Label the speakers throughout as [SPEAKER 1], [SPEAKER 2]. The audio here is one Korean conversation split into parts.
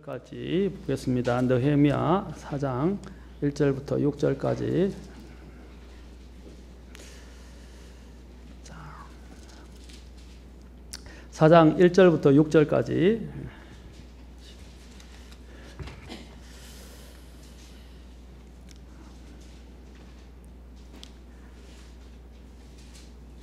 [SPEAKER 1] 까지 보겠습니다. 느헤미야 4장 1절부터 6절까지. 자, 4장 1절부터 6절까지.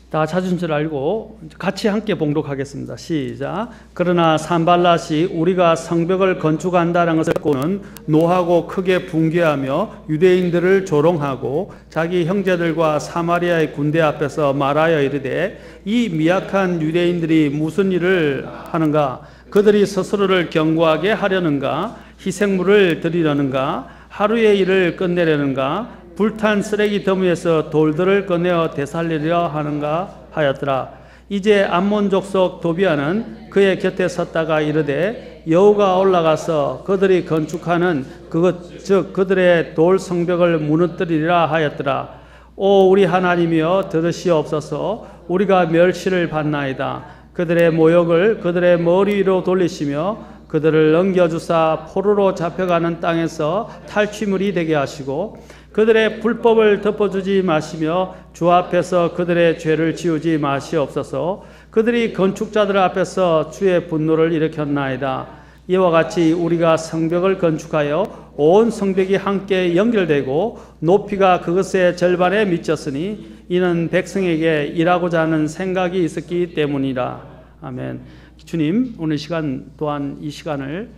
[SPEAKER 1] 다 찾은 줄 알고 같이 함께 봉독하겠습니다. 시작. 그러나 산발랏이 우리가 성벽을 건축한다는 것을 듣고는 노하고 크게 붕괴하며 유대인들을 조롱하고 자기 형제들과 사마리아의 군대 앞에서 말하여 이르되 이 미약한 유대인들이 무슨 일을 하는가? 그들이 스스로를 견고하게 하려는가? 희생물을 드리려는가? 하루의 일을 끝내려는가? 불탄 쓰레기 더미에서 돌들을 꺼내어 되살리려 하는가 하였더라. 이제 암몬 족속 도비아는 그의 곁에 섰다가 이르되 여호가 올라가서 그들이 건축하는 그것 즉 그들의 돌 성벽을 무너뜨리리라 하였더라. 오 우리 하나님이여 들으시옵소서. 우리가 멸시를 받나이다. 그들의 모욕을 그들의 머리 위로 돌리시며 그들을 넘겨주사 포로로 잡혀가는 땅에서 탈취물이 되게 하시고 그들의 불법을 덮어주지 마시며 주 앞에서 그들의 죄를 지우지 마시옵소서. 그들이 건축자들 앞에서 주의 분노를 일으켰나이다. 이와 같이 우리가 성벽을 건축하여 온 성벽이 함께 연결되고 높이가 그것의 절반에 미쳤으니 이는 백성에게 일하고자 하는 생각이 있었기 때문이라. 아멘. 주님 오늘 시간 또한 이 시간을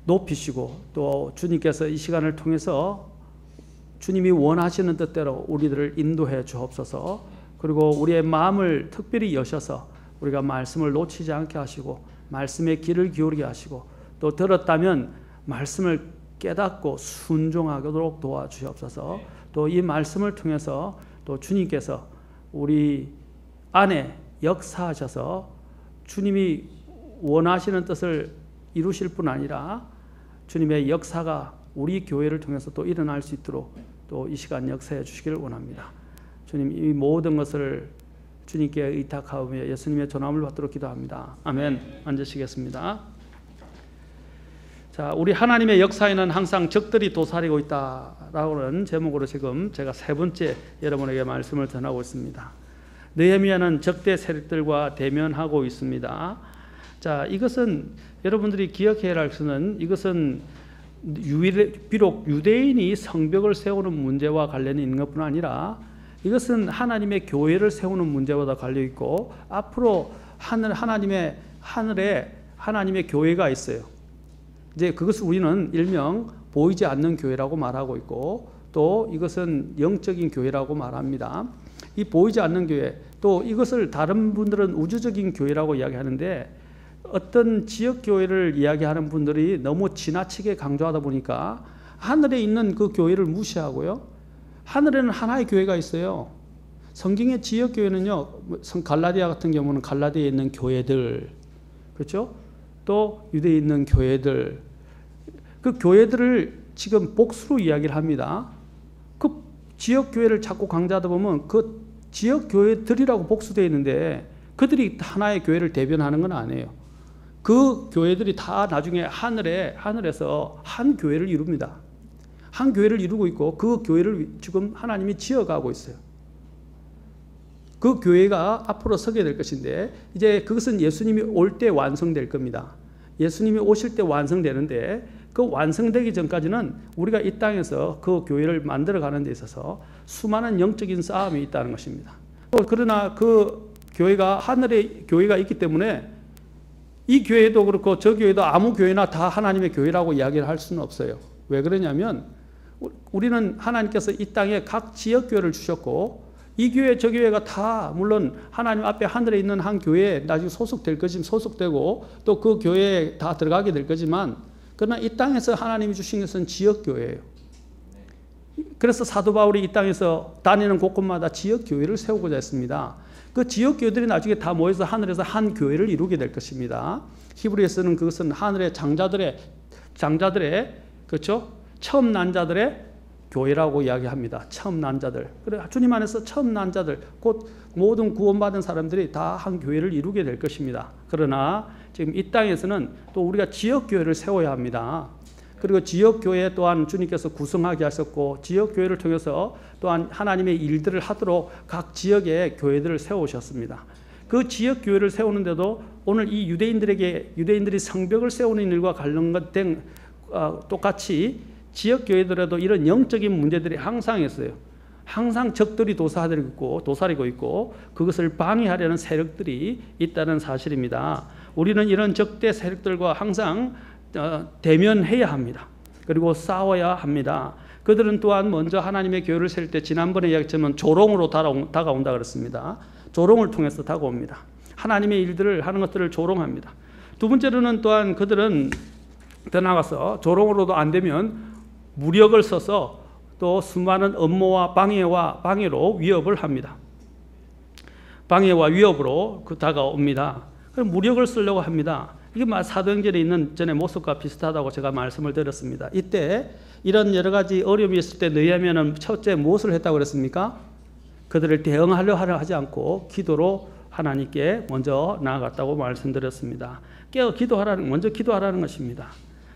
[SPEAKER 1] 높이시고 또 주님께서 이 시간을 통해서 주님이 원하시는 뜻대로 우리들을 인도해 주옵소서. 그리고 우리의 마음을 특별히 여셔서 우리가 말씀을 놓치지 않게 하시고 말씀에 귀를 기울이게 하시고 또 들었다면 말씀을 깨닫고 순종하도록 도와주옵소서. 또 이 말씀을 통해서 또 주님께서 우리 안에 역사하셔서 주님이 원하시는 뜻을 이루실 뿐 아니라 주님의 역사가 우리 교회를 통해서 또 일어날 수 있도록 또 이 시간 역사해 주시기를 원합니다. 주님 이 모든 것을 주님께 의탁하오며 예수님의 전함을 받도록 기도합니다. 아멘. 앉으시겠습니다. 자, 우리 하나님의 역사에는 항상 적들이 도사리고 있다라고는 제목으로 지금 제가 세 번째 여러분에게 말씀을 전하고 있습니다. 느헤미야는 적대 세력들과 대면하고 있습니다. 자, 이것은 여러분들이 기억해야 할 것은 이것은 비록 유대인이 성벽을 세우는 문제와 관련이 있는 것뿐 아니라 이것은 하나님의 교회를 세우는 문제와 관련 있고 앞으로 하나님의 하늘에 하나님의 교회가 있어요. 이제 그것을 우리는 일명 보이지 않는 교회라고 말하고 있고 또 이것은 영적인 교회라고 말합니다. 이 보이지 않는 교회 또 이것을 다른 분들은 우주적인 교회라고 이야기하는데 어떤 지역교회를 이야기하는 분들이 너무 지나치게 강조하다 보니까 하늘에 있는 그 교회를 무시하고요. 하늘에는 하나의 교회가 있어요. 성경의 지역교회는요. 갈라디아 같은 경우는 갈라디아에 있는 교회들 그렇죠? 또 유대에 있는 교회들 그 교회들을 지금 복수로 이야기를 합니다. 그 지역교회를 자꾸 강조하다 보면 그 지역교회들이라고 복수되어 있는데 그들이 하나의 교회를 대변하는 건 아니에요. 그 교회들이 다 나중에 하늘에서 한 교회를 이룹니다. 한 교회를 이루고 있고 그 교회를 지금 하나님이 지어가고 있어요. 그 교회가 앞으로 서게 될 것인데 이제 그것은 예수님이 올 때 완성될 겁니다. 예수님이 오실 때 완성되는데 그 완성되기 전까지는 우리가 이 땅에서 그 교회를 만들어가는 데 있어서 수많은 영적인 싸움이 있다는 것입니다. 그러나 그 교회가 하늘에 교회가 있기 때문에 이 교회도 그렇고 저 교회도 아무 교회나 다 하나님의 교회라고 이야기를 할 수는 없어요. 왜 그러냐면 우리는 하나님께서 이 땅에 각 지역교회를 주셨고 이 교회 저 교회가 다 물론 하나님 앞에 하늘에 있는 한 교회에 나중에 소속되고 또 그 교회에 다 들어가게 될 거지만 그러나 이 땅에서 하나님이 주신 것은 지역교회예요. 그래서 사도 바울이 이 땅에서 다니는 곳곳마다 지역 교회를 세우고자 했습니다. 그 지역 교회들이 나중에 다 모여서 하늘에서 한 교회를 이루게 될 것입니다. 히브리에서는 그것은 하늘의 장자들의 그렇죠? 처음 난 자들의 교회라고 이야기합니다. 처음 난 자들. 그래 주님 안에서 처음 난 자들, 곧 모든 구원받은 사람들이 다 한 교회를 이루게 될 것입니다. 그러나 지금 이 땅에서는 또 우리가 지역 교회를 세워야 합니다. 그리고 지역 교회 또한 주님께서 구성하게 하셨고 지역 교회를 통해서 또한 하나님의 일들을 하도록 각 지역의 교회들을 세우셨습니다. 그 지역 교회를 세우는데도 오늘 이 유대인들이 성벽을 세우는 일과 관련된 똑같이 지역 교회들에도 이런 영적인 문제들이 항상 있어요. 항상 적들이 도사리고 있고 그것을 방해하려는 세력들이 있다는 사실입니다. 우리는 이런 적대 세력들과 항상 대면해야 합니다. 그리고 싸워야 합니다. 그들은 또한 먼저 하나님의 교회를 세울 때 지난번에 이야기했지만 조롱으로 다가온다 그랬습니다. 조롱을 통해서 다가옵니다. 하나님의 일들을 하는 것들을 조롱합니다. 두 번째로는 또한 그들은 더 나가서 조롱으로도 안 되면 무력을 써서 또 수많은 음모와 방해로 위협을 합니다. 방해와 위협으로 다가옵니다. 그럼 무력을 쓰려고 합니다. 이게 사도행전에 있는 전의 모습과 비슷하다고 제가 말씀을 드렸습니다. 이때 이런 여러 가지 어려움이 있을 때 느헤미야는 첫째 무엇을 했다고 그랬습니까? 그들을 대응하려 하지 않고 기도로 하나님께 먼저 나아갔다고 말씀드렸습니다. 먼저 기도하라는 것입니다.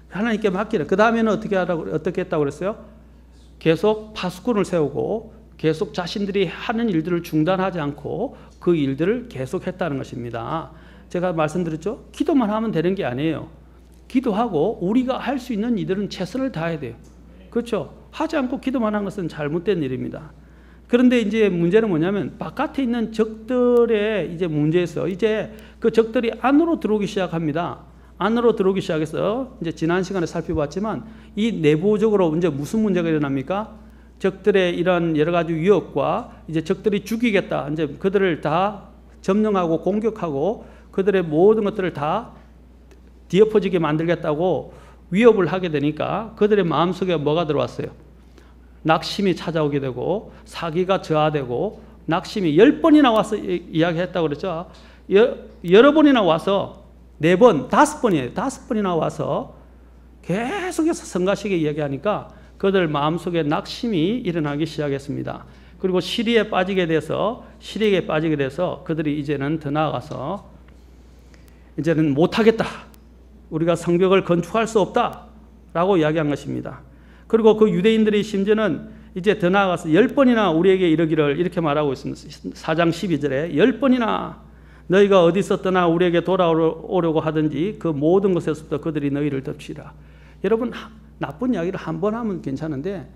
[SPEAKER 1] 하나님께 맡기라. 그 다음에는 어떻게 했다고 그랬어요? 계속 파수꾼을 세우고 계속 자신들이 하는 일들을 중단하지 않고 그 일들을 계속했다는 것입니다. 제가 말씀드렸죠? 기도만 하면 되는 게 아니에요. 기도하고 우리가 할 수 있는 이들은 최선을 다해야 돼요. 그렇죠? 하지 않고 기도만 한 것은 잘못된 일입니다. 그런데 이제 문제는 뭐냐면 바깥에 있는 적들의 이제 문제에서 이제 그 적들이 안으로 들어오기 시작합니다. 안으로 들어오기 시작해서 이제 지난 시간에 살펴봤지만 이 내부적으로 이제 무슨 문제가 일어납니까? 적들의 이런 여러 가지 위협과 이제 적들이 죽이겠다. 이제 그들을 다 점령하고 공격하고 그들의 모든 것들을 다 뒤엎어지게 만들겠다고 위협을 하게 되니까 그들의 마음속에 뭐가 들어왔어요? 낙심이 찾아오게 되고 사기가 저하되고 낙심이 10번이나 와서 이야기했다고 그랬죠. 여러 번이나 와서 4번, 5번이에요. 5번이나 와서 계속해서 성가시게 이야기하니까 그들 마음속에 낙심이 일어나기 시작했습니다. 그리고 시리에 빠지게 돼서 그들이 이제는 더 나아가서 이제는 못하겠다. 우리가 성벽을 건축할 수 없다라고 이야기한 것입니다. 그리고 그 유대인들이 심지어는 이제 더 나아가서 10번이나 우리에게 이르기를 이렇게 말하고 있습니다. 4장 12절에 10번이나 너희가 어디서 떠나 우리에게 돌아오려고 하든지 그 모든 것에서부터 그들이 너희를 덮치라. 여러분 나쁜 이야기를 한 번 하면 괜찮은데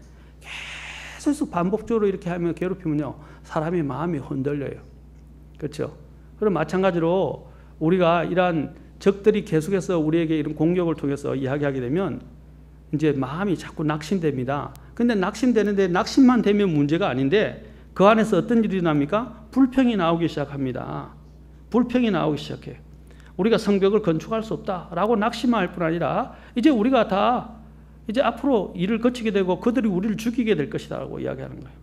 [SPEAKER 1] 계속 반복적으로 이렇게 하면 괴롭히면요 사람의 마음이 흔들려요. 그렇죠? 그럼 마찬가지로 우리가 이러한 적들이 계속해서 우리에게 이런 공격을 통해서 이야기하게 되면 이제 마음이 자꾸 낙심됩니다. 근데 낙심되는데 낙심만 되면 문제가 아닌데 그 안에서 어떤 일이 납니까? 불평이 나오기 시작합니다. 불평이 나오기 시작해요. 우리가 성벽을 건축할 수 없다라고 낙심할 뿐 아니라 이제 우리가 다 이제 앞으로 일을 거치게 되고 그들이 우리를 죽이게 될 것이라고 이야기하는 거예요.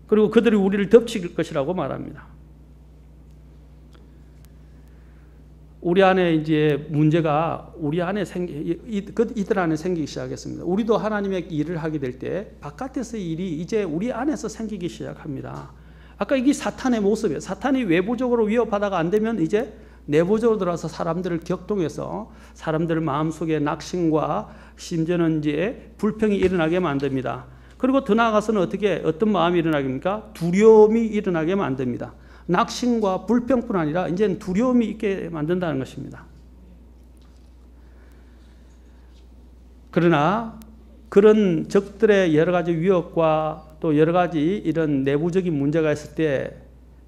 [SPEAKER 1] 그리고 그들이 우리를 덮칠 것이라고 말합니다. 우리 안에 이제 문제가 이들 안에 생기기 시작했습니다. 우리도 하나님의 일을 하게 될 때 바깥에서 일이 이제 우리 안에서 생기기 시작합니다. 아까 이게 사탄의 모습이에요. 사탄이 외부적으로 위협하다가 안 되면 이제 내부적으로 들어와서 사람들을 격동해서 사람들 마음속에 낙심과 심지어는 이제 불평이 일어나게 만듭니다. 그리고 더 나아가서는 어떤 마음이 일어나게 합니까? 두려움이 일어나게 만듭니다. 낙심과 불평뿐 아니라 이제는 두려움이 있게 만든다는 것입니다. 그러나 그런 적들의 여러 가지 위협과 또 여러 가지 이런 내부적인 문제가 있을 때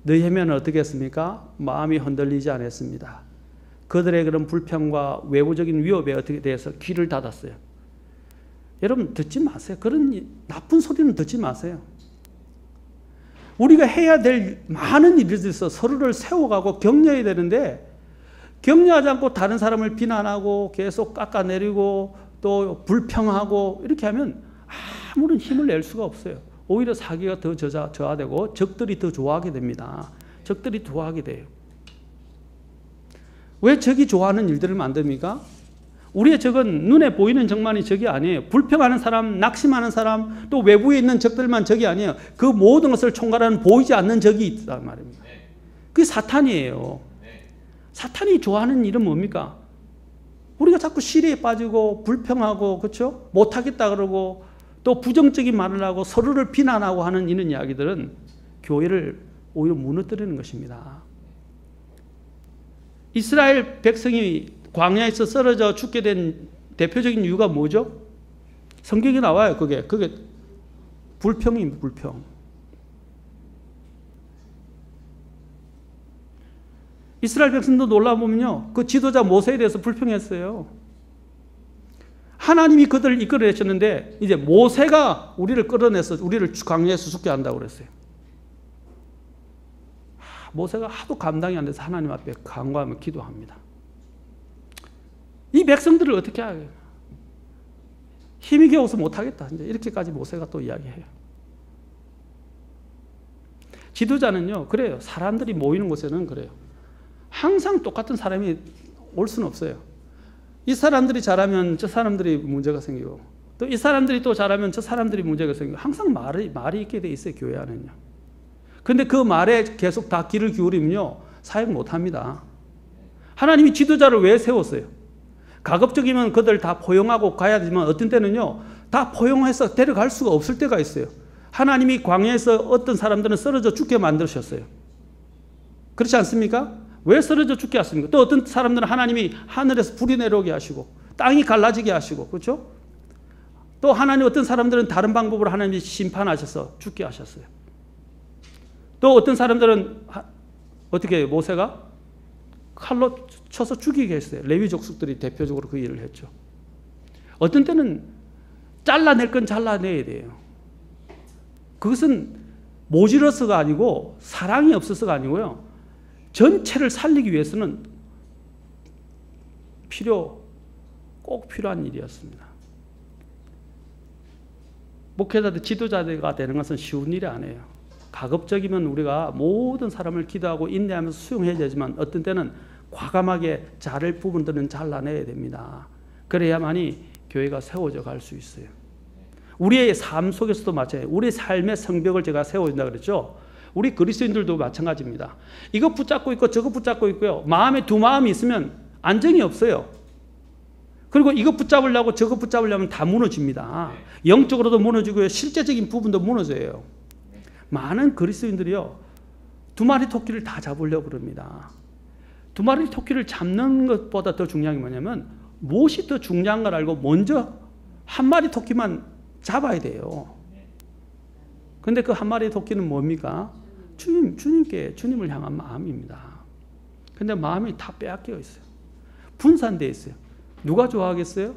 [SPEAKER 1] 느헤미야는 어떻게 했습니까? 마음이 흔들리지 않았습니다. 그들의 그런 불평과 외부적인 위협에 어떻게 대해서 귀를 닫았어요. 여러분 듣지 마세요. 그런 나쁜 소리는 듣지 마세요. 우리가 해야 될 많은 일들이 있어 서로를 세워가고 격려해야 되는데 격려하지 않고 다른 사람을 비난하고 계속 깎아내리고 또 불평하고 이렇게 하면 아무런 힘을 낼 수가 없어요. 오히려 사기가 더 저하되고 적들이 더 좋아하게 됩니다. 적들이 좋아하게 돼요. 왜 적이 좋아하는 일들을 만듭니까? 우리의 적은 눈에 보이는 적만이 적이 아니에요. 불평하는 사람, 낙심하는 사람, 또 외부에 있는 적들만 적이 아니에요. 그 모든 것을 총괄하는 보이지 않는 적이 있단 말입니다. 그게 사탄이에요. 사탄이 좋아하는 일은 뭡니까? 우리가 자꾸 시리에 빠지고 불평하고, 그렇죠? 못하겠다 그러고 또 부정적인 말을 하고 서로를 비난하고 하는 이런 이야기들은 교회를 오히려 무너뜨리는 것입니다. 이스라엘 백성이 광야에서 쓰러져 죽게 된 대표적인 이유가 뭐죠? 성경에 나와요. 그게 불평입니다. 불평. 이스라엘 백성도 놀라보면요, 그 지도자 모세에 대해서 불평했어요. 하나님이 그들을 이끌어내셨는데 이제 모세가 우리를 끌어내서 우리를 광야에서 죽게 한다고 그랬어요. 모세가 하도 감당이 안 돼서 하나님 앞에 간구하며 기도합니다. 이 백성들을 어떻게 하게? 힘이 겨워서 못하겠다. 이제 이렇게까지 모세가 또 이야기해요. 지도자는요, 그래요. 사람들이 모이는 곳에는 그래요. 항상 똑같은 사람이 올 수는 없어요. 이 사람들이 잘하면 저 사람들이 문제가 생기고, 또 이 사람들이 또 잘하면 저 사람들이 문제가 생기고, 항상 말이 있게 돼 있어요, 교회 안에는요. 근데 그 말에 계속 다 귀를 기울이면요, 사역 못 합니다. 하나님이 지도자를 왜 세웠어요? 가급적이면 그들 다 포용하고 가야 되지만 어떤 때는요, 다 포용해서 데려갈 수가 없을 때가 있어요. 하나님이 광야에서 어떤 사람들은 쓰러져 죽게 만드셨어요. 그렇지 않습니까? 왜 쓰러져 죽게 하십니까? 또 어떤 사람들은 하나님이 하늘에서 불이 내려오게 하시고 땅이 갈라지게 하시고, 그렇죠? 또 하나님 어떤 사람들은 다른 방법으로 하나님이 심판하셔서 죽게 하셨어요. 또 어떤 사람들은 어떻게 해요? 모세가 칼로 쳐서 죽이게 했어요. 레위 족속들이 대표적으로 그 일을 했죠. 어떤 때는 잘라낼 건 잘라내야 돼요. 그것은 모질어서가 아니고 사랑이 없어서가 아니고요, 전체를 살리기 위해서는 꼭 필요한 일이었습니다. 목회자들, 지도자가 되는 것은 쉬운 일이 아니에요. 가급적이면 우리가 모든 사람을 기도하고 인내하면서 수용해야 되지만 어떤 때는 과감하게 자를 부분들은 잘라내야 됩니다. 그래야만이 교회가 세워져 갈 수 있어요. 우리의 삶 속에서도 마찬가지예요. 우리 삶의 성벽을 제가 세워준다 그랬죠. 우리 그리스도인들도 마찬가지입니다. 이거 붙잡고 있고 저거 붙잡고 있고요. 마음에 두 마음이 있으면 안정이 없어요. 그리고 이거 붙잡으려고 저거 붙잡으려면 다 무너집니다. 영적으로도 무너지고요. 실제적인 부분도 무너져요. 많은 그리스도인들이요, 두 마리 토끼를 다 잡으려고 그럽니다. 두 마리 토끼를 잡는 것보다 더 중요한 게 뭐냐면 무엇이 더 중요한 걸 알고 먼저 한 마리 토끼만 잡아야 돼요. 근데 그 한 마리 토끼는 뭡니까? 주님을 향한 마음입니다. 근데 마음이 다 빼앗겨 있어요. 분산되어 있어요. 누가 좋아하겠어요?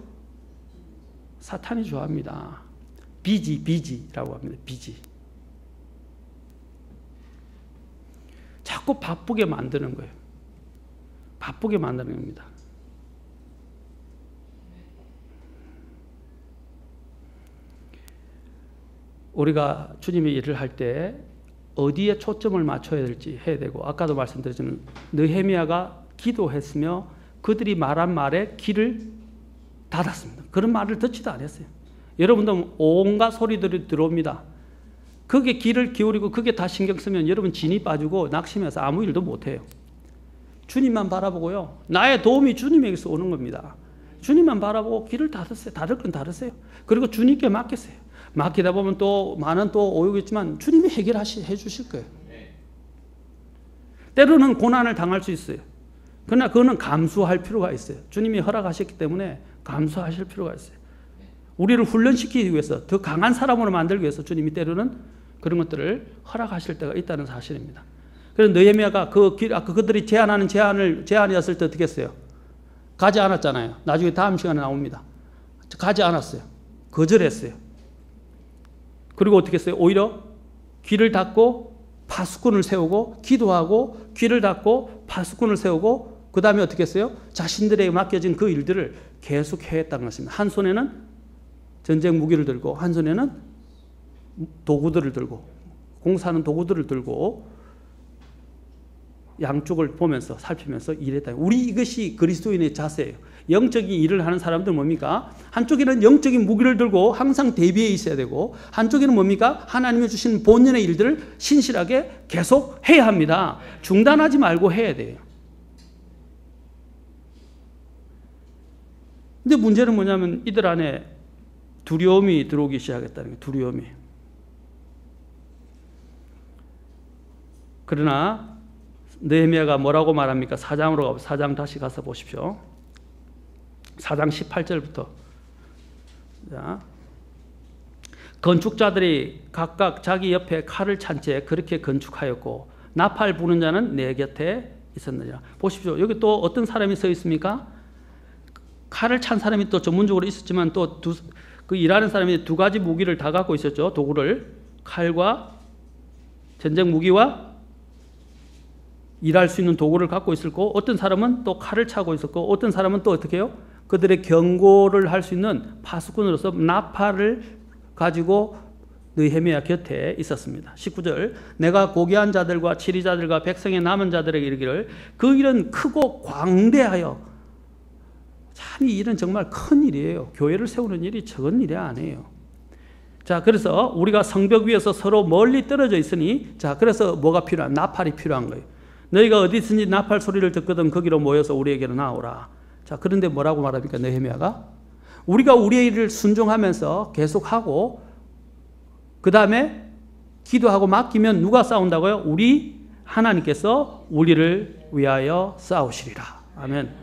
[SPEAKER 1] 사탄이 좋아합니다. 비지라고 합니다. 비지. 자꾸 바쁘게 만드는 거예요. 바쁘게 만드는 겁니다. 우리가 주님의 일을 할 때 어디에 초점을 맞춰야 될지 해야 되고, 아까도 말씀드렸지만 느헤미야가 기도했으며 그들이 말한 말에 귀를 닫았습니다. 그런 말을 듣지도 않았어요. 여러분도 온갖 소리들이 들어옵니다. 그게 귀를 기울이고 그게 다 신경 쓰면 여러분 진이 빠지고 낙심해서 아무 일도 못해요. 주님만 바라보고요, 나의 도움이 주님에게서 오는 겁니다. 주님만 바라보고 귀를 닫으세요. 닫을 건 닫으세요. 그리고 주님께 맡기세요. 맡기다 보면 또 많은 또 오욕이지만 주님이 해결해 주실 거예요. 때로는 고난을 당할 수 있어요. 그러나 그거는 감수할 필요가 있어요. 주님이 허락하셨기 때문에 감수하실 필요가 있어요. 우리를 훈련시키기 위해서, 더 강한 사람으로 만들기 위해서 주님이 때로는 그런 것들을 허락하실 때가 있다는 사실입니다. 그래서 느헤미야가 그들이 제안이었을 때 어떻게 했어요? 가지 않았잖아요. 나중에 다음 시간에 나옵니다. 가지 않았어요. 거절했어요. 그리고 어떻게 했어요? 오히려 귀를 닫고 파수꾼을 세우고 기도하고 귀를 닫고 파수꾼을 세우고 그 다음에 어떻게 했어요? 자신들에게 맡겨진 그 일들을 계속 해왔다는 것입니다. 한 손에는 전쟁 무기를 들고 한 손에는 도구들을 들고, 공사하는 도구들을 들고 양쪽을 보면서 살피면서 일했다. 우리 이것이 그리스도인의 자세예요. 영적인 일을 하는 사람들 뭡니까? 한쪽에는 영적인 무기를 들고 항상 대비해 있어야 되고, 한쪽에는 뭡니까? 하나님이 주신 본연의 일들을 신실하게 계속 해야 합니다. 중단하지 말고 해야 돼요. 근데 문제는 뭐냐면 이들 안에 두려움이 들어오기 시작했다는 거예요. 두려움이. 그러나 느헤미야가 뭐라고 말합니까? 4장으로 가고 4장 다시 가서 보십시오. 4장 18절부터. 자, 건축자들이 각각 자기 옆에 칼을 찬 채 그렇게 건축하였고 나팔 부는 자는 내 곁에 있었느니라. 보십시오. 여기 또 어떤 사람이 서 있습니까? 칼을 찬 사람이 또 전문적으로 있었지만 또 그 일하는 사람이 두 가지 무기를 다 갖고 있었죠. 도구를. 칼과 전쟁 무기와 일할 수 있는 도구를 갖고 있었고, 어떤 사람은 또 칼을 차고 있었고, 어떤 사람은 또 어떻게 해요? 그들의 경고를 할 수 있는 파수꾼으로서 나팔을 가지고 느헤미야 곁에 있었습니다. 19절, 내가 고귀한 자들과 치리자들과 백성의 남은 자들에게 이르기를 그 일은 크고 광대하여, 참 이 일은 정말 큰 일이에요. 교회를 세우는 일이 적은 일이 아니에요. 자, 그래서 우리가 성벽 위에서 서로 멀리 떨어져 있으니, 자, 그래서 뭐가 필요한? 나팔이 필요한 거예요. 너희가 어디든지 나팔 소리를 듣거든 거기로 모여서 우리에게로 나오라. 자, 그런데 뭐라고 말합니까? 느헤미야가 우리가 우리의 일을 순종하면서 계속하고 그 다음에 기도하고 맡기면 누가 싸운다고요? 우리 하나님께서 우리를 위하여 싸우시리라. 아멘.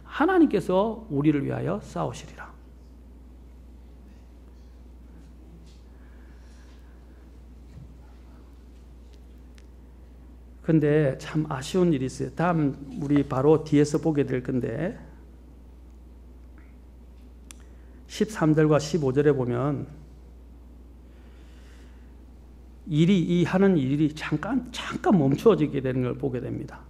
[SPEAKER 1] 하나님께서 우리를 위하여 싸우시리라. 근데 참 아쉬운 일이 있어요. 다음 우리 바로 뒤에서 보게 될 건데 13절과 15절에 보면 이 하는 일이 잠깐 멈추어지게 되는 걸 보게 됩니다.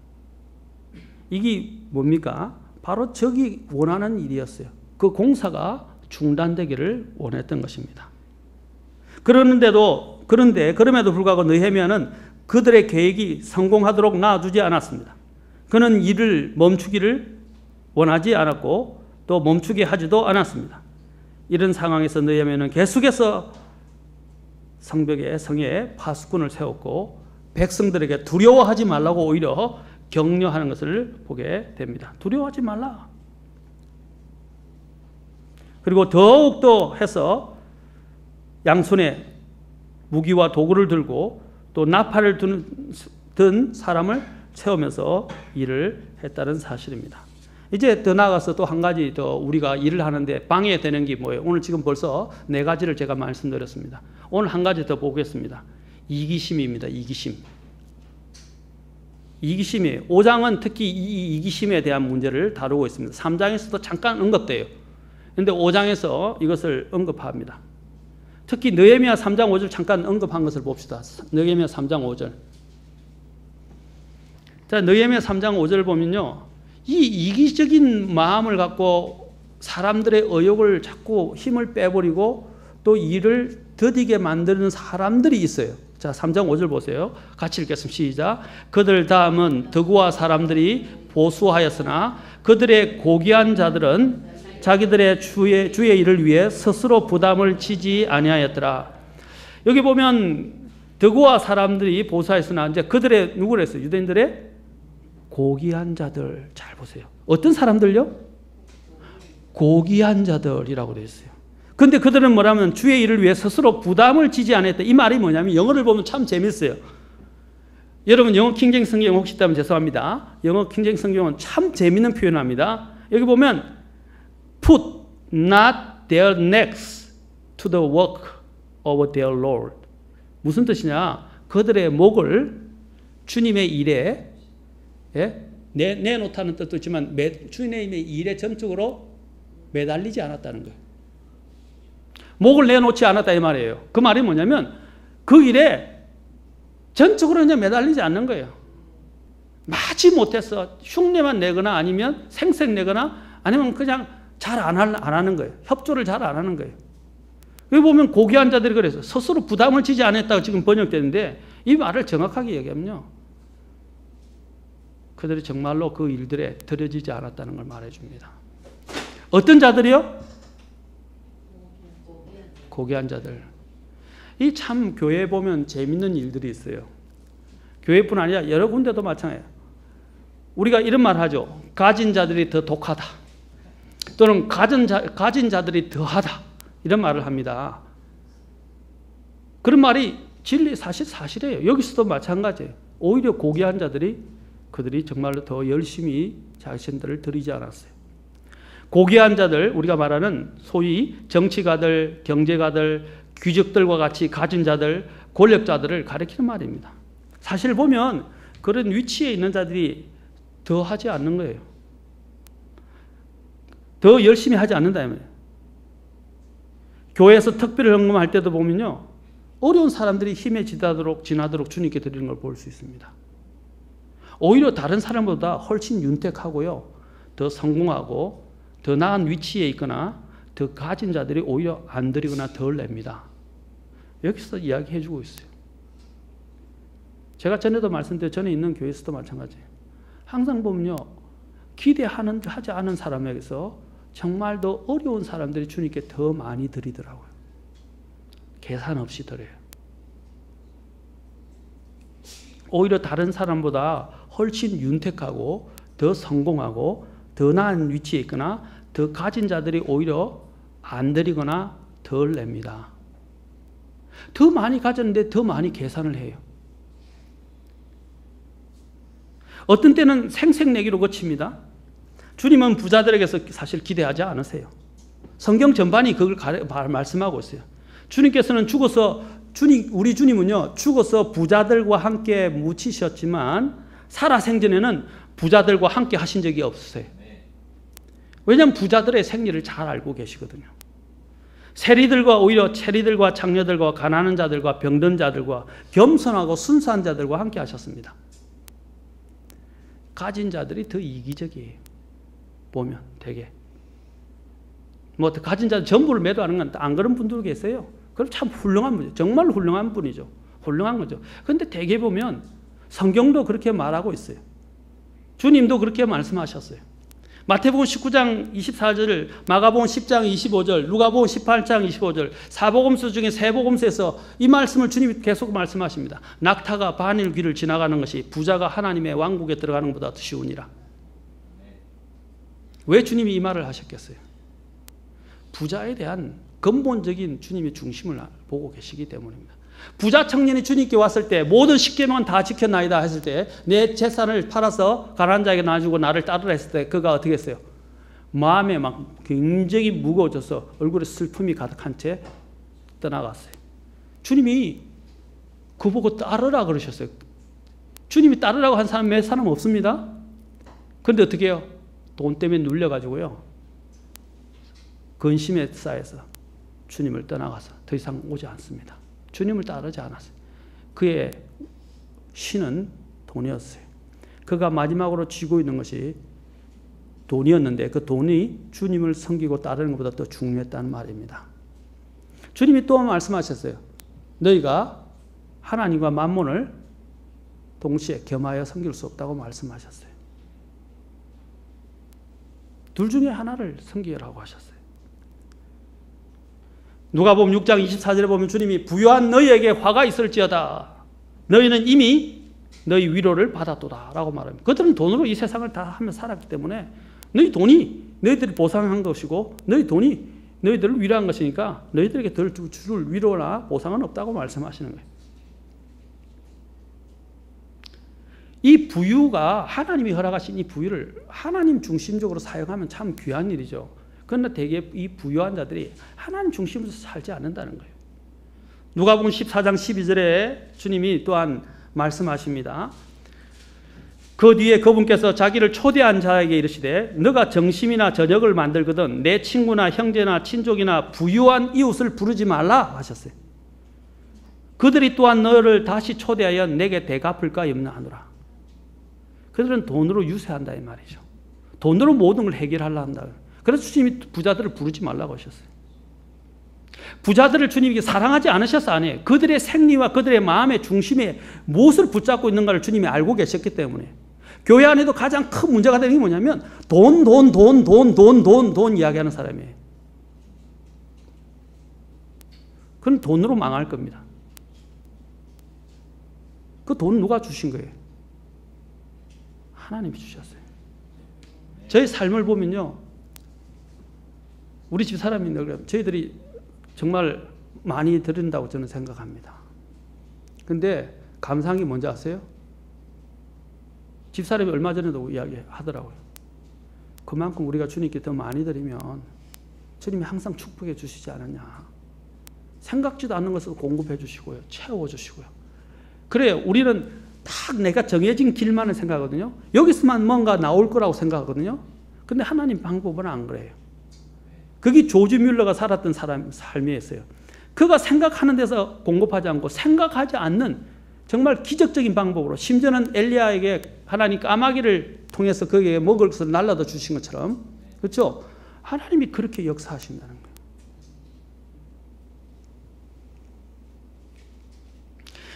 [SPEAKER 1] 이게 뭡니까? 바로 적이 원하는 일이었어요. 그 공사가 중단되기를 원했던 것입니다. 그런데 그럼에도 불구하고 느헤미야는 그들의 계획이 성공하도록 놔두지 않았습니다. 그는 일을 멈추기를 원하지 않았고 또 멈추게 하지도 않았습니다. 이런 상황에서 느헤미야는 계속해서 성에 파수꾼을 세웠고 백성들에게 두려워하지 말라고 오히려 격려하는 것을 보게 됩니다. 두려워하지 말라. 그리고 더욱더 해서 양손에 무기와 도구를 들고 또 나팔을 든 사람을 세우면서 일을 했다는 사실입니다. 이제 더 나아가서 또 한 가지 더 우리가 일을 하는데 방해되는 게 뭐예요? 오늘 지금 벌써 4가지를 제가 말씀드렸습니다. 오늘 한 가지 더 보겠습니다. 이기심입니다. 이기심이에요. 5장은 특히 이 이기심에 대한 문제를 다루고 있습니다. 3장에서도 잠깐 언급돼요. 그런데 5장에서 이것을 언급합니다. 특히 느헤미야 3장 5절 잠깐 언급한 것을 봅시다. 느헤미야 3장 5절. 자, 느헤미야 3장 5절을 보면요. 이 이기적인 마음을 갖고 사람들의 의욕을 자꾸 힘을 빼버리고 또 일을 더디게 만드는 사람들이 있어요. 자, 3장 5절 보세요. 같이 읽겠습니다. 시작. 그들 다음은 드고와 사람들이 보수하였으나 그들의 고귀한 자들은 자기들의 주의 일을 위해 스스로 부담을 지지 아니하였더라. 여기 보면 드고와 사람들이 보수하였으나 이제 그들의 누구를 했어요? 유대인들의 고귀한 자들. 잘 보세요. 어떤 사람들요? 고귀한 자들이라고 되어 있어요. 근데 그들은 뭐라면 주의 일을 위해 스스로 부담을 지지 않았다. 이 말이 뭐냐면 영어를 보면 참 재밌어요. 여러분 영어 킹제임 성경 혹시 있다면 죄송합니다. 영어 킹제임 성경은 참 재밌는 표현을 합니다. 여기 보면 put not their necks to the work of their Lord. 무슨 뜻이냐? 그들의 목을 주님의 일에 내놓다는 뜻도 있지만 주님의 일에 전적으로 매달리지 않았다는 거예요. 목을 내놓지 않았다 이 말이에요. 그 말이 뭐냐면 그 일에 전적으로 그냥 매달리지 않는 거예요. 마치 못해서 흉내만 내거나 아니면 생색 내거나 아니면 그냥 잘 안 하는 거예요. 협조를 잘 안 하는 거예요. 여기 보면 고귀한 자들이 그래서 스스로 부담을 지지 않았다고 지금 번역되는데 이 말을 정확하게 얘기하면요. 그들이 정말로 그 일들에 들여지지 않았다는 걸 말해줍니다. 어떤 자들이요? 고귀한 자들. 이 참 교회에 보면 재밌는 일들이 있어요. 교회뿐 아니라 여러 군데도 마찬가지예요. 우리가 이런 말 하죠. 가진 자들이 더 독하다. 또는 가진 자들이 더하다. 이런 말을 합니다. 그런 말이 사실이에요. 여기서도 마찬가지예요. 오히려 고귀한 자들이 그들이 정말로 더 열심히 자신들을 드리지 않았어요. 고귀한 자들, 우리가 말하는 소위 정치가들, 경제가들, 귀족들과 같이 가진 자들, 권력자들을 가리키는 말입니다. 사실 보면 그런 위치에 있는 자들이 더 하지 않는 거예요. 더 열심히 하지 않는다. 교회에서 특별 헌금할 때도 보면요. 어려운 사람들이 힘에 지나도록 주님께 드리는 걸 볼 수 있습니다. 오히려 다른 사람보다 훨씬 윤택하고요. 더 성공하고 더 나은 위치에 있거나 더 가진 자들이 오히려 안 드리거나 덜 냅니다. 여기서 이야기해 주고 있어요. 제가 전에도 말씀드렸 전에 있는 교회에서도 마찬가지예요. 항상 보면요. 기대하지 않은 사람에게서 정말 더 어려운 사람들이 주님께 더 많이 드리더라고요. 계산 없이 드려요. 오히려 다른 사람보다 훨씬 윤택하고 더 성공하고 더 나은 위치에 있거나 더 가진 자들이 오히려 안 드리거나 덜 냅니다. 더 많이 가졌는데 더 많이 계산을 해요. 어떤 때는 생색내기로 그칩니다. 주님은 부자들에게서 사실 기대하지 않으세요. 성경 전반이 그걸 말씀하고 있어요. 주님께서는 우리 주님은요, 죽어서 부자들과 함께 묻히셨지만, 살아생전에는 부자들과 함께 하신 적이 없으세요. 왜냐하면 부자들의 생리를 잘 알고 계시거든요. 오히려 체리들과 창녀들과 가난한 자들과 병든 자들과 겸손하고 순수한 자들과 함께 하셨습니다. 가진 자들이 더 이기적이에요. 보면 되게. 가진 자들 전부를 매도하는 건 안 그런 분들도 계세요. 그럼 참 훌륭한 분이죠. 정말 훌륭한 분이죠. 훌륭한 거죠. 그런데 대개 보면 성경도 그렇게 말하고 있어요. 주님도 그렇게 말씀하셨어요. 마태복음 19장 24절, 마가복음 10장 25절, 누가복음 18장 25절, 사복음서 중에 세 복음서에서 이 말씀을 주님이 계속 말씀하십니다. 낙타가 반일 길을 지나가는 것이 부자가 하나님의 왕국에 들어가는 것보다 더 쉬우니라. 왜 주님이 이 말을 하셨겠어요? 부자에 대한 근본적인 주님의 중심을 보고 계시기 때문입니다. 부자 청년이 주님께 왔을 때 모든 십계명은 다 지켰나이다 했을 때 내 재산을 팔아서 가난한 자에게 나눠주고 나를 따르라 했을 때 그가 어떻게 했어요? 마음에 막 굉장히 무거워져서 얼굴에 슬픔이 가득한 채 떠나갔어요. 주님이 그보고 따르라 그러셨어요. 주님이 따르라고 한 사람 몇 사람 없습니다. 그런데 어떻게 해요? 돈 때문에 눌려가지고요. 근심에 쌓여서 주님을 떠나가서 더 이상 오지 않습니다. 주님을 따르지 않았어요. 그의 신은 돈이었어요. 그가 마지막으로 쥐고 있는 것이 돈이었는데 그 돈이 주님을 섬기고 따르는 것보다 더 중요했다는 말입니다. 주님이 또 말씀하셨어요. 너희가 하나님과 만몬을 동시에 겸하여 섬길 수 없다고 말씀하셨어요. 둘 중에 하나를 섬기라고 하셨어요. 누가복음 6장 24절에 보면 주님이 부유한 너희에게 화가 있을지어다. 너희는 이미 너희 위로를 받았도다 라고 말합니다. 그들은 돈으로 이 세상을 다 하며 살았기 때문에 너희 돈이 너희들이 보상한 것이고 너희 돈이 너희들을 위로한 것이니까 너희들에게 덜 줄 위로나 보상은 없다고 말씀하시는 거예요. 이 부유가 하나님이 허락하신 이 부유를 하나님 중심적으로 사용하면 참 귀한 일이죠. 그러나 대개 이 부유한 자들이 하나님 중심으로 살지 않는다는 거예요. 누가복음 14장 12절에 주님이 또한 말씀하십니다. 그 뒤에 그분께서 자기를 초대한 자에게 이르시되 너가 점심이나 저녁을 만들거든 내 친구나 형제나 친족이나 부유한 이웃을 부르지 말라 하셨어요. 그들이 또한 너를 다시 초대하여 내게 대갚을까 염려하노라. 그들은 돈으로 유세한다 이 말이죠. 돈으로 모든 걸 해결하려 한다. 그래서 주님이 부자들을 부르지 말라고 하셨어요. 부자들을 주님이 사랑하지 않으셔서 아니에요. 그들의 생리와 그들의 마음의 중심에 무엇을 붙잡고 있는가를 주님이 알고 계셨기 때문에. 교회 안에도 가장 큰 문제가 되는 게 뭐냐면 돈 이야기하는 사람이에요. 그건 돈으로 망할 겁니다. 그 돈 누가 주신 거예요? 하나님이 주셨어요. 저희 삶을 보면요, 우리 집 사람인데 그래요. 저희들이 정말 많이 드린다고 저는 생각합니다. 근데 감사한 게 뭔지 아세요? 집사람이 얼마 전에도 이야기하더라고요. 그만큼 우리가 주님께 더 많이 드리면 주님이 항상 축복해 주시지 않느냐. 생각지도 않는 것을 공급해 주시고요. 채워 주시고요. 그래요. 우리는 딱 내가 정해진 길만을 생각하거든요. 여기서만 뭔가 나올 거라고 생각하거든요. 근데 하나님 방법은 안 그래요. 그게 조지 뮬러가 살았던 삶이었어요. 그가 생각하는 데서 공급하지 않고 생각하지 않는 정말 기적적인 방법으로, 심지어는 엘리야에게 하나님 까마귀를 통해서 그에게 먹을 것을 날라다 주신 것처럼, 그렇죠? 하나님이 그렇게 역사하신다는 거예요.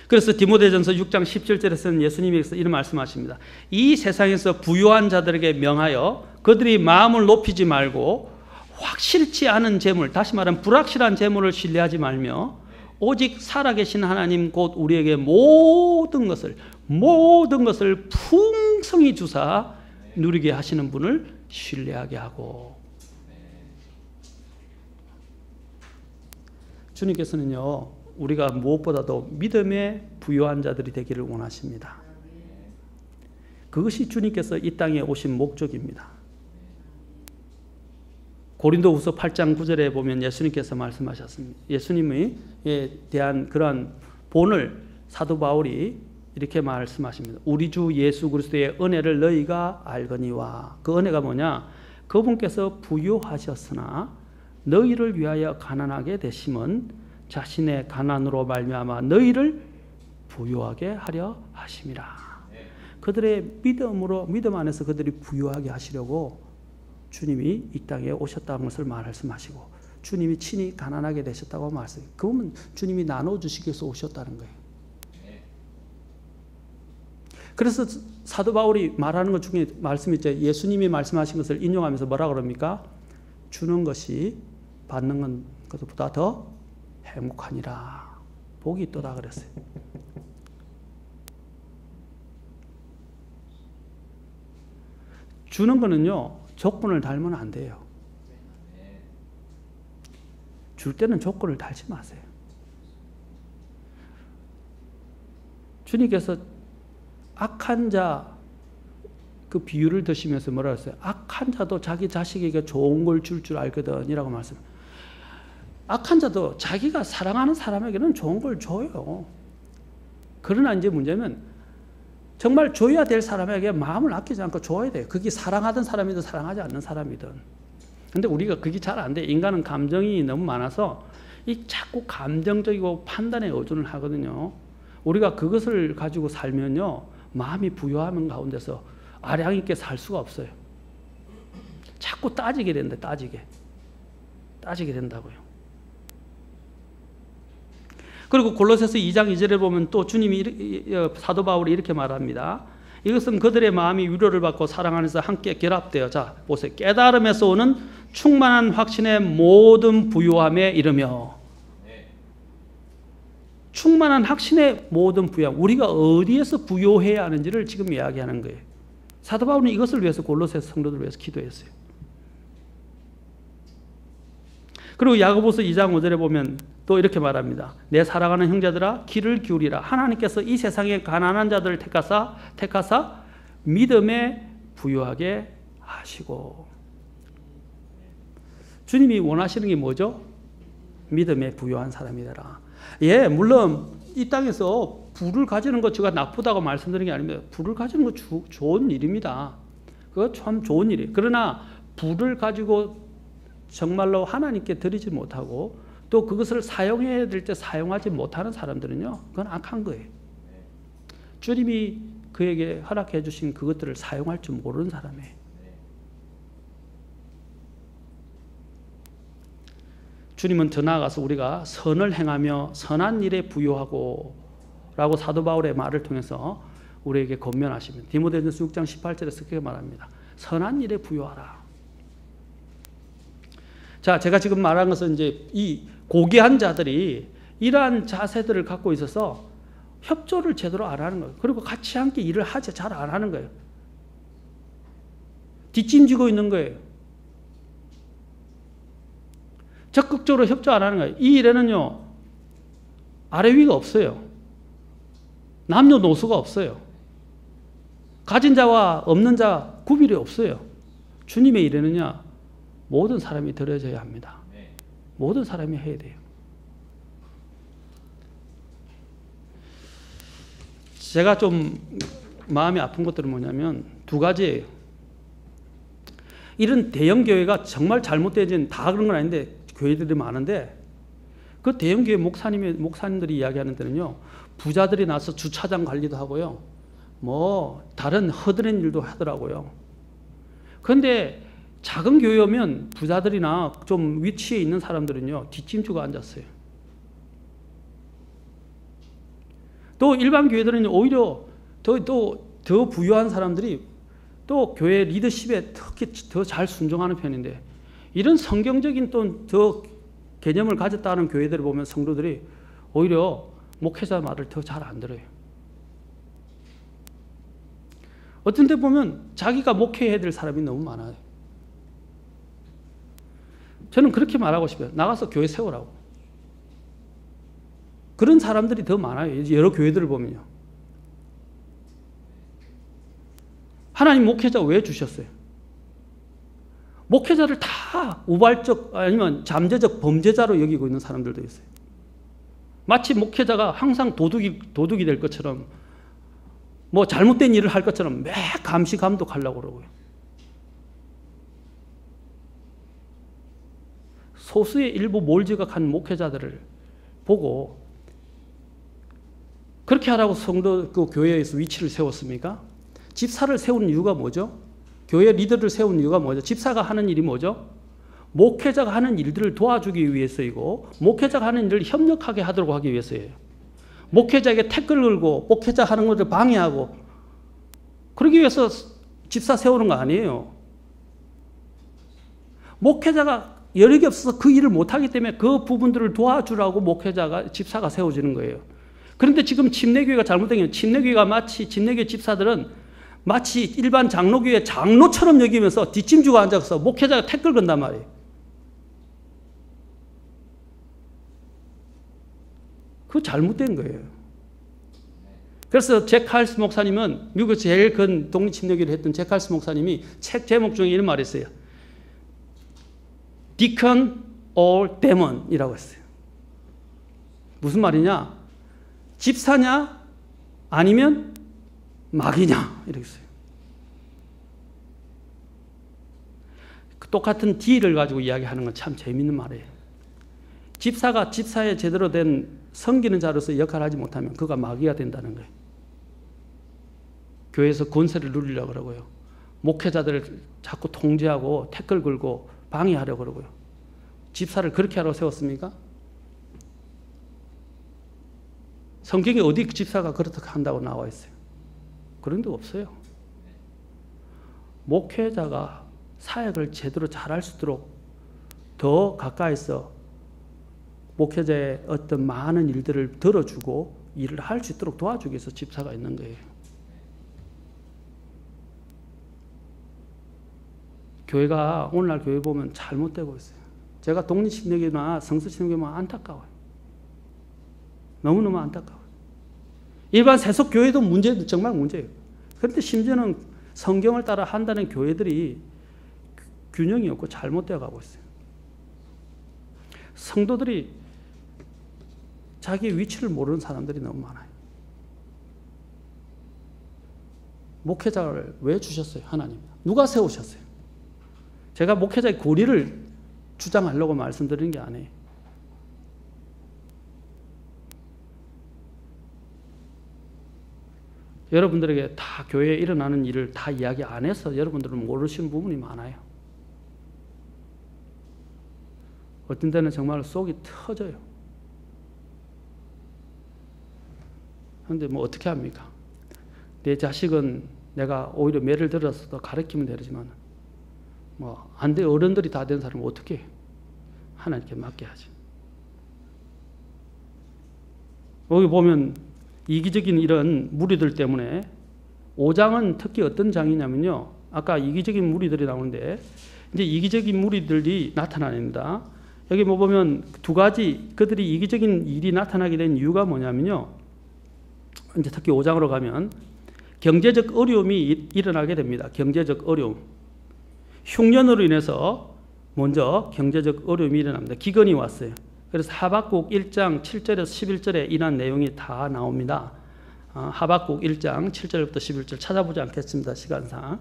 [SPEAKER 1] 그래서 디모데전서 6장 17절에서는 예수님께서 이런 말씀하십니다. 이 세상에서 부유한 자들에게 명하여 그들이 마음을 높이지 말고 확실치 않은 재물, 다시 말하면 불확실한 재물을 신뢰하지 말며 오직 살아계신 하나님 곧 우리에게 모든 것을 풍성히 주사 누리게 하시는 분을 신뢰하게 하고. 주님께서는요, 우리가 무엇보다도 믿음의 부유한 자들이 되기를 원하십니다. 그것이 주님께서 이 땅에 오신 목적입니다. 고린도후서 8장 9절에 보면 예수님께서 말씀하셨습니다. 예수님에 대한 그러한 본을 사도 바울이 이렇게 말씀하십니다. 우리 주 예수 그리스도의 은혜를 너희가 알거니와. 그 은혜가 뭐냐? 그분께서 부유하셨으나 너희를 위하여 가난하게 되심은 자신의 가난으로 말미암아 너희를 부유하게 하려 하심이라. 그들의 믿음 안에서 그들이 부유하게 하시려고 주님이 이 땅에 오셨다는 것을 말씀하시고, 주님이 친히 가난하게 되셨다고 말씀해요. 그러면 주님이 나눠주시기 위해서 오셨다는 거예요. 그래서 사도 바울이 말하는 것 중에 말씀이 있죠. 예수님이 말씀하신 것을 인용하면서 뭐라 그럽니까? 주는 것이 받는 것보다 더 행복하니라. 복이 있도다 그랬어요. 주는 거는요, 조건을 달면 안 돼요. 줄 때는 조건을 달지 마세요. 주님께서 악한 자 그 비유를 드시면서 뭐라 했어요? 악한 자도 자기 자식에게 좋은 걸 줄 알거든 이라고 말씀. 악한 자도 자기가 사랑하는 사람에게는 좋은 걸 줘요. 그러나 이제 문제는 정말 줘야 될 사람에게 마음을 아끼지 않고 줘야 돼요. 그게 사랑하던 사람이든 사랑하지 않는 사람이든. 근데 우리가 그게 잘 안 돼. 인간은 감정이 너무 많아서 이 자꾸 감정적이고 판단에 의존을 하거든요. 우리가 그것을 가지고 살면요, 마음이 부유함 가운데서 아량 있게 살 수가 없어요. 자꾸 따지게 된다. 따지게 된다고요. 그리고 골로새서 2장 2절에 보면 또 주님이, 사도 바울이 이렇게 말합니다. 이것은 그들의 마음이 위로를 받고 사랑 안에서 함께 결합되어, 자 보세요, 깨달음에서 오는 충만한 확신의 모든 부유함에 이르며. 충만한 확신의 모든 부유함, 우리가 어디에서 부유해야 하는지를 지금 이야기하는 거예요. 사도 바울은 이것을 위해서 골로새 성도들을 위해서 기도했어요. 그리고 야고보서 2장 5절에 보면 또 이렇게 말합니다. 내 사랑하는 형제들아 귀를 기울이라. 하나님께서 이 세상의 가난한 자들을 택하사 믿음에 부유하게 하시고. 주님이 원하시는 게 뭐죠? 믿음에 부유한 사람이 되라. 예, 물론 이 땅에서 부를 가지는 것 제가 나쁘다고 말씀드리는 게 아닙니다. 부를 가지는 것 좋은 일입니다. 그거 참 좋은 일이에요. 그러나 부를 가지고 정말로 하나님께 드리지 못하고 또 그것을 사용해야 될 때 사용하지 못하는 사람들은요, 그건 악한 거예요. 주님이 그에게 허락해 주신 그것들을 사용할 줄 모르는 사람이에요. 주님은 더 나아가서 우리가 선을 행하며 선한 일에 부요하고 라고 사도 바울의 말을 통해서 우리에게 권면하십니다. 디모데전서 6장 18절에서 그렇게 말합니다. 선한 일에 부요하라. 자, 제가 지금 말한 것은 이제 이 고귀한 자들이 이러한 자세들을 갖고 있어서 협조를 제대로 안 하는 거예요. 그리고 같이 함께 일을 하지 잘 안 하는 거예요. 뒷짐지고 있는 거예요. 적극적으로 협조 안 하는 거예요. 이 일에는요, 아래 위가 없어요. 남녀노소가 없어요. 가진 자와 없는 자 구별이 없어요. 주님의 일에는요, 모든 사람이 들어져야 합니다. 모든 사람이 해야 돼요. 제가 좀 마음이 아픈 것들은 뭐냐면 두 가지예요. 이런 대형 교회가 정말 잘못되진 다 그런 건 아닌데 교회들이 많은데 그 대형 교회 목사님들이 이야기하는 데는요, 부자들이 나서 주차장 관리도 하고요, 뭐 다른 허드렛 일도 하더라고요. 그런데 작은 교회 오면 부자들이나 좀 위치에 있는 사람들은요, 뒷짐지고 앉았어요. 또 일반 교회들은 오히려 더 부유한 사람들이 또 교회 리더십에 특히 더 잘 순종하는 편인데, 이런 성경적인 또 더 개념을 가졌다는 교회들을 보면 성도들이 오히려 목회자 말을 더 잘 안 들어요. 어떤 데 보면 자기가 목회해야 될 사람이 너무 많아요. 저는 그렇게 말하고 싶어요. 나가서 교회 세우라고. 그런 사람들이 더 많아요. 여러 교회들을 보면요. 하나님 목회자 왜 주셨어요? 목회자를 다 우발적 아니면 잠재적 범죄자로 여기고 있는 사람들도 있어요. 마치 목회자가 항상 도둑이 될 것처럼, 뭐 잘못된 일을 할 것처럼 매 감시 감독하려고 그러고요. 소수의 일부 몰지각한 목회자들을 보고 그렇게 하라고 성도 그 교회에서 위치를 세웠습니까? 집사를 세운 이유가 뭐죠? 교회 리더를 세운 이유가 뭐죠? 집사가 하는 일이 뭐죠? 목회자가 하는 일들을 도와주기 위해서이고, 목회자가 하는 일을 협력하게 하도록 하기 위해서예요. 목회자에게 태클 걸고 목회자 하는 것을 방해하고 그러기 위해서 집사 세우는 거 아니에요. 목회자가 여력이 없어서 그 일을 못하기 때문에 그 부분들을 도와주라고 집사가 세워지는 거예요. 그런데 지금 침례교회가 잘못된 게, 침례교회 집사들은 마치 일반 장로교회 장로처럼 여기면서 뒷짐지고 앉아서 목회자가 태클 건단 말이에요. 그거 잘못된 거예요. 그래서 잭 칼스 목사님은, 미국에서 제일 큰 독립침례교회를 했던 잭 칼스 목사님이 책 제목 중에 이런 말이 있어요. Deacon or Demon이라고 했어요. 무슨 말이냐? 집사냐 아니면 마귀냐 이렇게 했어요. 똑같은 D를 가지고 이야기하는 건 참 재밌는 말이에요. 집사가 집사에 제대로 된 섬기는 자로서 역할을 하지 못하면 그가 마귀가 된다는 거예요. 교회에서 권세를 누리려고 그러고요. 목회자들을 자꾸 통제하고 태클 걸고 방해하려고 그러고요. 집사를 그렇게 하라고 세웠습니까? 성경에 어디 집사가 그렇게 한다고 나와 있어요? 그런 데 없어요. 목회자가 사역을 제대로 잘할 수 있도록 더 가까이서 목회자의 어떤 많은 일들을 들어주고 일을 할 수 있도록 도와주기 위해서 집사가 있는 거예요. 교회가 오늘날 교회 보면 잘못되고 있어요. 제가 독립침례교나 성서침례교만 안타까워요. 너무너무 안타까워요. 일반 세속 교회도 정말 문제예요. 그런데 심지어는 성경을 따라 한다는 교회들이 균형이 없고 잘못되어 가고 있어요. 성도들이 자기 위치를 모르는 사람들이 너무 많아요. 목회자를 왜 주셨어요? 하나님. 누가 세우셨어요? 제가 목회자의 고리를 주장하려고 말씀드리는 게 아니에요. 여러분들에게 다 교회에 일어나는 일을 다 이야기 안 해서 여러분들은 모르시는 부분이 많아요. 어떤 때는 정말 속이 터져요. 그런데 뭐 어떻게 합니까? 내 자식은 내가 오히려 매를 들어서 가르치면 되지만 뭐 안 돼. 어른들이 다 된 사람은 어떻게 해? 하나님께 맡겨야지. 여기 보면 이기적인 이런 무리들 때문에 5장은 특히 어떤 장이냐면요. 아까 이기적인 무리들이 나오는데 이제 이기적인 무리들이 나타납니다. 여기 뭐 보면 두 가지 그들이 이기적인 일이 나타나게 된 이유가 뭐냐면요. 이제 특히 5장으로 가면 경제적 어려움이 일어나게 됩니다. 경제적 어려움. 흉년으로 인해서 먼저 경제적 어려움이 일어납니다. 기근이 왔어요. 그래서 하박국 1장 7절에서 11절에 이런 내용이 다 나옵니다. 하박국 1장 7절부터 11절 찾아보지 않겠습니다. 시간상.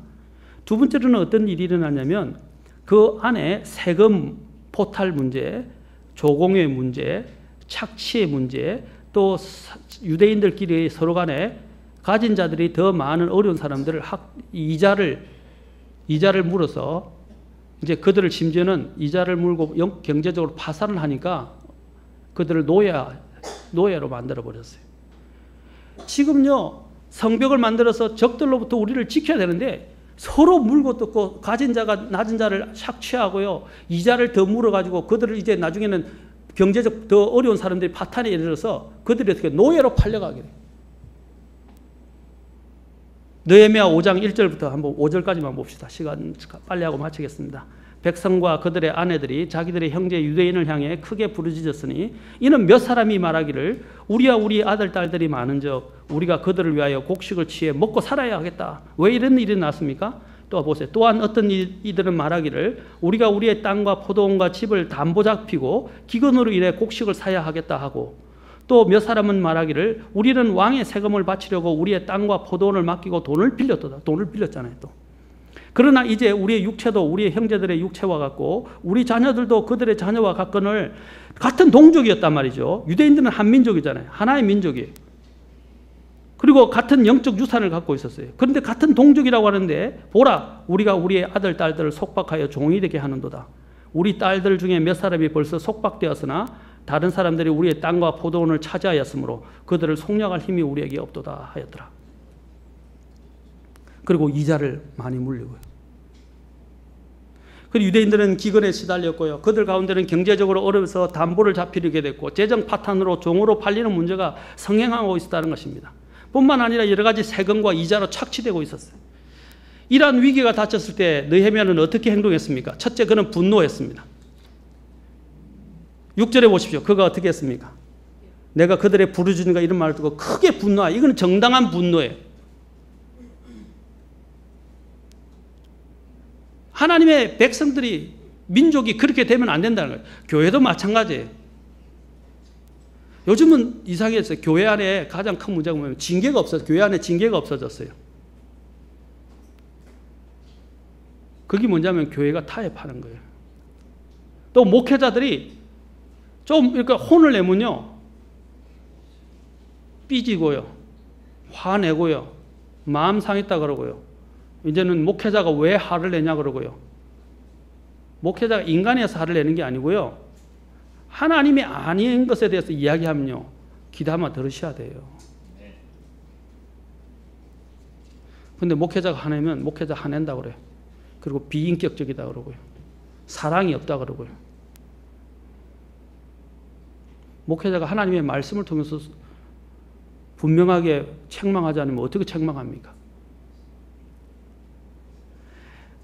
[SPEAKER 1] 두 번째로는 어떤 일이 일어나냐면 그 안에 세금 포탈 문제, 조공의 문제, 착취의 문제, 또 유대인들끼리 서로 간에 가진 자들이 더 많은 어려운 사람들을 이자를 물어서 이제 그들을 심지어는 이자를 물고 경제적으로 파산을 하니까 그들을 노예로 만들어 버렸어요. 지금요 성벽을 만들어서 적들로부터 우리를 지켜야 되는데 서로 물고 뜯고 가진 자가 낮은 자를 착취하고요 이자를 더 물어가지고 그들을 이제 나중에는 경제적 더 어려운 사람들이 파탄에 이르러서 그들이 어떻게 노예로 팔려가게 돼요. 느헤미야 5장 1절부터 한번 5절까지만 봅시다. 시간 빨리 하고 마치겠습니다. 백성과 그들의 아내들이 자기들의 형제 유대인을 향해 크게 부르짖었으니 이는 몇 사람이 말하기를 우리와 우리 아들 딸들이 많은즉 우리가 그들을 위하여 곡식을 취해 먹고 살아야 하겠다. 왜 이런 일이 났습니까? 또 보세요. 또한 어떤 이들은 말하기를 우리가 우리의 땅과 포도원과 집을 담보 잡히고 기근으로 인해 곡식을 사야 하겠다 하고 또 몇 사람은 말하기를 우리는 왕의 세금을 바치려고 우리의 땅과 포도원을 맡기고 돈을 빌렸다. 돈을 빌렸잖아요. 또. 그러나 이제 우리의 육체도 우리의 형제들의 육체와 같고 우리 자녀들도 그들의 자녀와 같거늘 같은 동족이었단 말이죠. 유대인들은 한 민족이잖아요. 하나의 민족이에요. 그리고 같은 영적 유산을 갖고 있었어요. 그런데 같은 동족이라고 하는데 보라 우리가 우리의 아들 딸들을 속박하여 종이 되게 하는도다. 우리 딸들 중에 몇 사람이 벌써 속박되었으나 다른 사람들이 우리의 땅과 포도원을 차지하였으므로 그들을 속량할 힘이 우리에게 없도다 하였더라. 그리고 이자를 많이 물리고요. 그리고 유대인들은 기근에 시달렸고요. 그들 가운데는 경제적으로 어려워서 담보를 잡히게 됐고 재정 파탄으로 종으로 팔리는 문제가 성행하고 있었다는 것입니다. 뿐만 아니라 여러 가지 세금과 이자로 착취되고 있었어요. 이러한 위기가 닥쳤을 때 느헤미야는 어떻게 행동했습니까? 첫째, 그는 분노했습니다. 6절에 보십시오. 그가 어떻게 했습니까? 내가 그들의 부르짖는가 이런 말을 듣고 크게 분노하여 이건 정당한 분노예요. 하나님의 백성들이 민족이 그렇게 되면 안 된다는 거예요. 교회도 마찬가지예요. 요즘은 이상했어요. 교회 안에 가장 큰 문제가 뭐냐면 징계가 없어서 교회 안에 징계가 없어졌어요. 그게 뭐냐면 교회가 타협하는 거예요. 또 목회자들이 좀 이렇게 혼을 내면요 삐지고요 화내고요 마음 상했다 그러고요 이제는 목회자가 왜 화를 내냐 그러고요 목회자가 인간에서 화를 내는 게 아니고요 하나님이 아닌 것에 대해서 이야기하면요 귀담아 들으셔야 돼요. 근데 목회자가 화내면 목회자 화낸다 그래요. 그리고 비인격적이다 그러고요 사랑이 없다 그러고요 목회자가 하나님의 말씀을 통해서 분명하게 책망하지 않으면 어떻게 책망합니까?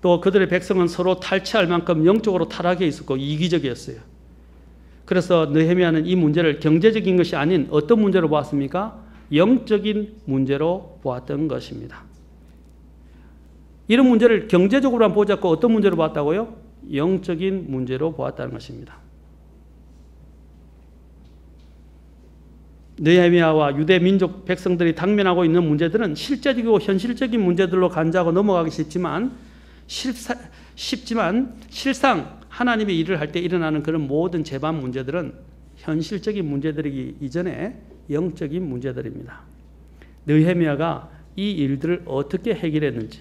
[SPEAKER 1] 또 그들의 백성은 서로 탈취할 만큼 영적으로 타락해 있었고 이기적이었어요. 그래서 느헤미야는 이 문제를 경제적인 것이 아닌 어떤 문제로 보았습니까? 영적인 문제로 보았던 것입니다. 이런 문제를 경제적으로만 보지 않고 어떤 문제로 보았다고요? 영적인 문제로 보았다는 것입니다. 느헤미야와 유대 민족 백성들이 당면하고 있는 문제들은 실제적이고 현실적인 문제들로 간주하고 넘어가기 쉽지만 실상 하나님의 일을 할 때 일어나는 그런 모든 재반 문제들은 현실적인 문제들이기 이전에 영적인 문제들입니다. 느헤미야가 이 일들을 어떻게 해결했는지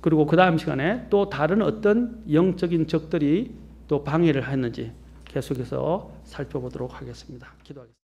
[SPEAKER 1] 그리고 그 다음 시간에 또 다른 어떤 영적인 적들이 또 방해를 했는지 계속해서 살펴보도록 하겠습니다. 기도하겠습니다.